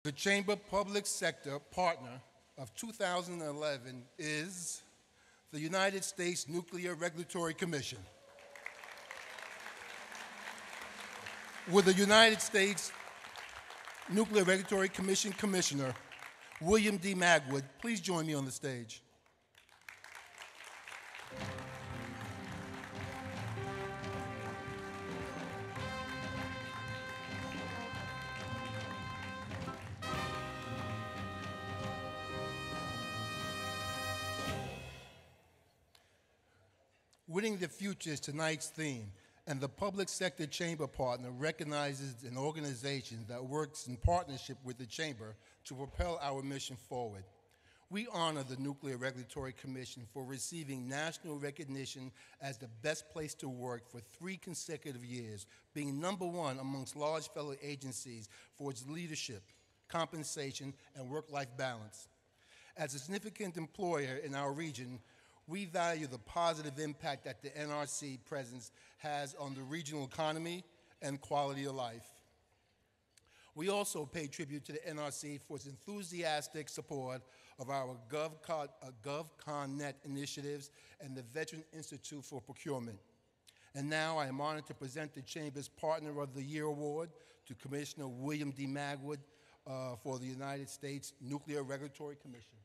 The Chamber Public Sector Partner of 2011 is the United States Nuclear Regulatory Commission. With the United States Nuclear Regulatory Commission Commissioner, William D. Magwood, please join me on the stage. Winning the Future is tonight's theme, and the Public Sector Chamber Partner recognizes an organization that works in partnership with the Chamber to propel our mission forward. We honor the Nuclear Regulatory Commission for receiving national recognition as the best place to work for 3 consecutive years, being #1 amongst large fellow agencies for its leadership, compensation, and work-life balance. As a significant employer in our region, we value the positive impact that the NRC presence has on the regional economy and quality of life. We also pay tribute to the NRC for its enthusiastic support of our GovConNet initiatives and the Veteran Institute for Procurement. And now I am honored to present the Chamber's Partner of the Year Award to Commissioner William D. Magwood for the United States Nuclear Regulatory Commission.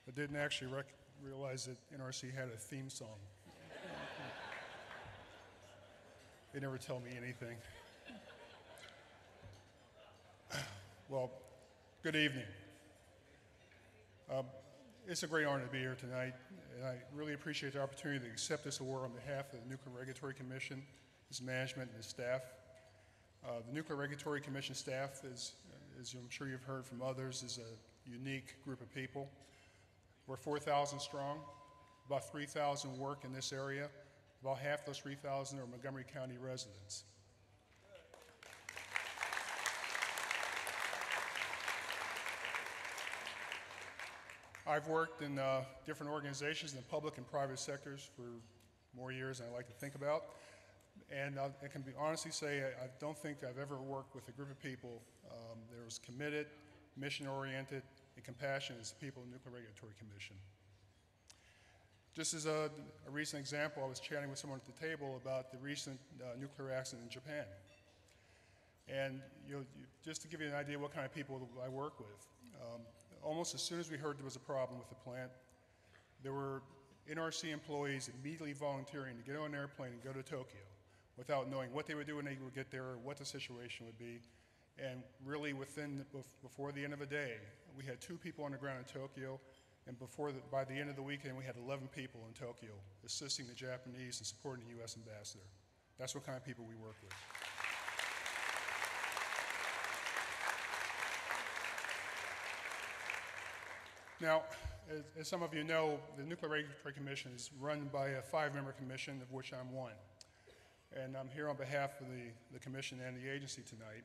I didn't actually realize that NRC had a theme song. They never tell me anything. Well, good evening. It's a great honor to be here tonight, and I really appreciate the opportunity to accept this award on behalf of the Nuclear Regulatory Commission, its management, and its staff. The Nuclear Regulatory Commission staff is, as I'm sure you've heard from others, is a unique group of people. We're 4,000 strong. About 3,000 work in this area. About half those 3,000 are Montgomery County residents. I've worked in different organizations in the public and private sectors for more years than I like to think about. And I can honestly say I don't think I've ever worked with a group of people that was committed, mission-oriented, and compassionate as the people of the Nuclear Regulatory Commission. Just as a recent example, I was chatting with someone at the table about the recent nuclear accident in Japan. And just to give you an idea what kind of people I work with, almost as soon as we heard there was a problem with the plant, there were NRC employees immediately volunteering to get on an airplane and go to Tokyo without knowing what they would do when they would get there or what the situation would be. And really before the end of the day, we had 2 people on the ground in Tokyo, and by the end of the weekend, we had 11 people in Tokyo assisting the Japanese and supporting the U.S. ambassador. That's what kind of people we work with. Now, as some of you know, the Nuclear Regulatory Commission is run by a 5-member commission, of which I'm one. And I'm here on behalf of the commission and the agency tonight.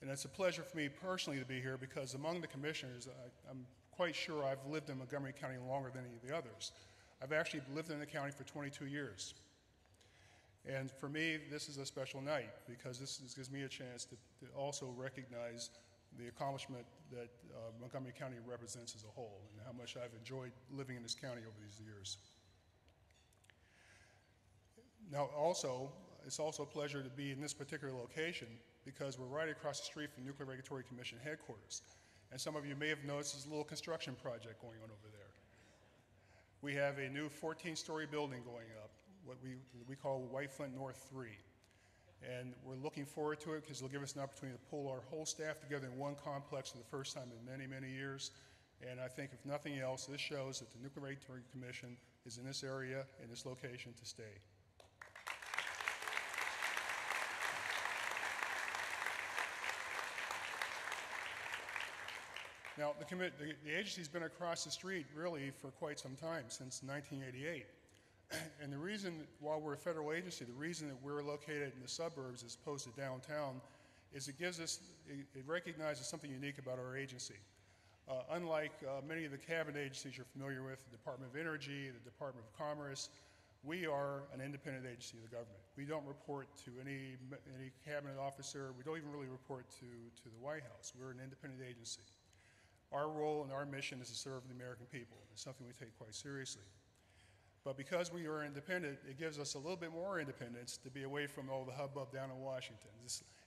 And it's a pleasure for me personally to be here because among the commissioners, I'm quite sure I've lived in Montgomery County longer than any of the others. I've actually lived in the county for 22 years. And for me, this is a special night because this gives me a chance to also recognize the accomplishment that Montgomery County represents as a whole and how much I've enjoyed living in this county over these years. Now it's also a pleasure to be in this particular location because we're right across the street from Nuclear Regulatory Commission headquarters. And some of you may have noticed there's a little construction project going on over there. We have a new 14-story building going up, what we call White Flint North 3. And we're looking forward to it because it'll give us an opportunity to pull our whole staff together in one complex for the first time in many, many years. And I think if nothing else, this shows that the Nuclear Regulatory Commission is in this area, in this location to stay. Now, the agency's been across the street really for quite some time, since 1988. And the reason, while we're a federal agency, the reason that we're located in the suburbs as opposed to downtown is it recognizes something unique about our agency. Unlike many of the cabinet agencies you're familiar with, the Department of Energy, the Department of Commerce, we are an independent agency of the government. We don't report to any cabinet officer. We don't even really report to the White House. We're an independent agency. Our role and our mission is to serve the American people. It's something we take quite seriously. But because we are independent, it gives us a little bit more independence to be away from all the hubbub down in Washington.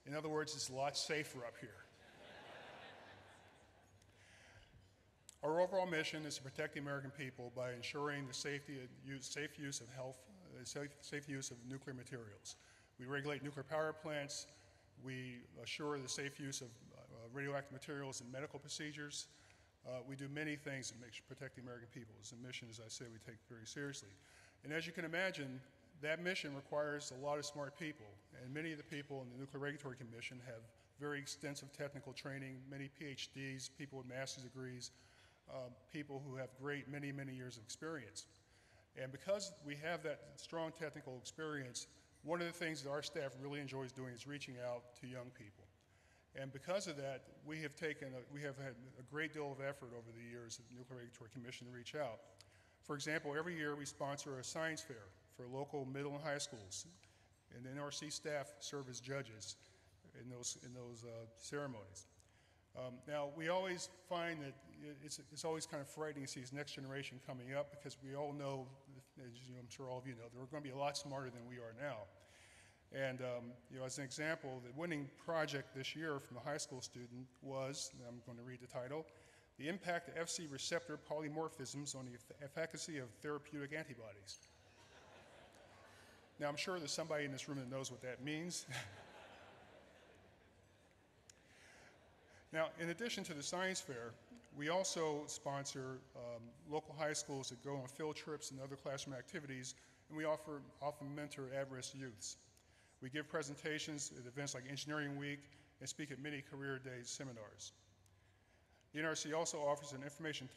In other words, it's a lot safer up here. Our overall mission is to protect the American people by ensuring the safe use of safe use of nuclear materials. We regulate nuclear power plants. We assure the safe use of radioactive materials in medical procedures. We do many things to protect the American people. It's a mission, as I say, we take very seriously. And as you can imagine, that mission requires a lot of smart people. And many of the people in the Nuclear Regulatory Commission have very extensive technical training, many PhDs, people with master's degrees, people who have many, many years of experience. And because we have that strong technical experience, one of the things that our staff really enjoys doing is reaching out to young people. And because of that, we have had a great deal of effort over the years at the Nuclear Regulatory Commission to reach out. For example, every year we sponsor a science fair for local middle and high schools, and the NRC staff serve as judges in those ceremonies. Now, we always find that it's always kind of frightening to see this next generation coming up, because we all know, as I'm sure all of you know, they're going to be a lot smarter than we are now. And as an example, the winning project this year from a high school student was, and I'm going to read the title, The Impact of FC Receptor Polymorphisms on the Efficacy of Therapeutic Antibodies. Now, I'm sure there's somebody in this room that knows what that means. Now, in addition to the science fair, we also sponsor local high schools that go on field trips and other classroom activities, and we often mentor at-risk youths. We give presentations at events like Engineering Week and speak at many Career Day seminars. The NRC also offers an Information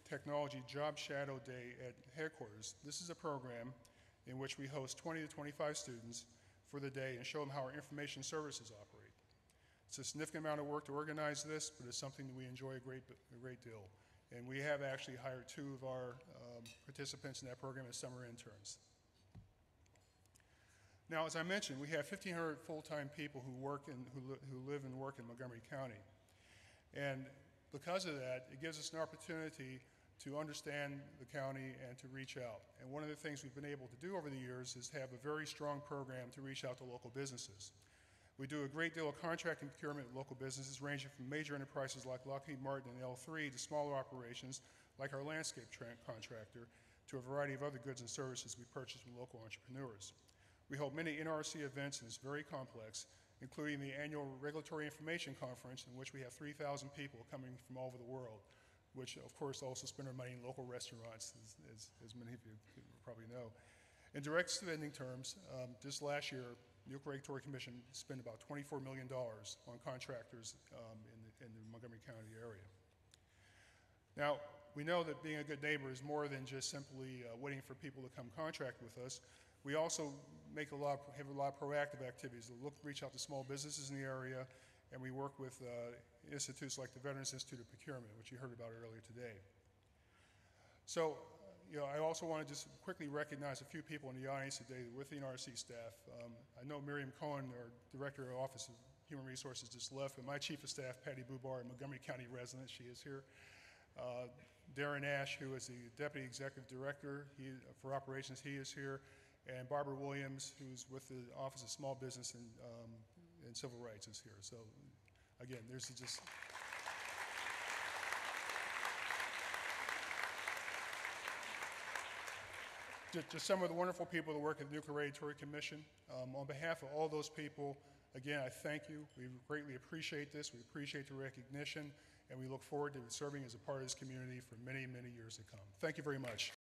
Technology Job Shadow Day at headquarters. This is a program in which we host 20 to 25 students for the day and show them how our information services operate. It's a significant amount of work to organize this, but it's something that we enjoy a great deal. And we have actually hired 2 of our participants in that program as summer interns. Now, as I mentioned, we have 1,500 full-time people who live and work in Montgomery County. And because of that, it gives us an opportunity to understand the county and to reach out. And one of the things we've been able to do over the years is have a very strong program to reach out to local businesses. We do a great deal of contract and procurement with local businesses, ranging from major enterprises like Lockheed Martin and L3 to smaller operations like our landscape contractor, to a variety of other goods and services we purchase from local entrepreneurs. We hold many NRC events, and it's very complex, including the annual Regulatory Information Conference, in which we have 3,000 people coming from all over the world, which of course also spend our money in local restaurants, as many of you probably know. In direct spending terms, this last year, the Nuclear Regulatory Commission spent about $24 million on contractors in the Montgomery County area. Now, we know that being a good neighbor is more than just simply waiting for people to come contract with us. We also have a lot of proactive activities. Reach out to small businesses in the area, and we work with institutes like the Veterans Institute of Procurement, which you heard about earlier today. So, I also want to just quickly recognize a few people in the audience today with the NRC staff. I know Miriam Cohen, our Director of Office of Human Resources, just left, but my Chief of Staff, Patty Bubar, a Montgomery County resident, she is here. Darren Ash, who is the Deputy Executive Director for Operations, he is here. And Barbara Williams, who's with the Office of Small Business and Civil Rights, is here. So, again, there's just... Just some of the wonderful people that work at the Nuclear Regulatory Commission. On behalf of all those people, again, I thank you. We greatly appreciate this. We appreciate the recognition, and we look forward to serving as a part of this community for many, many years to come. Thank you very much.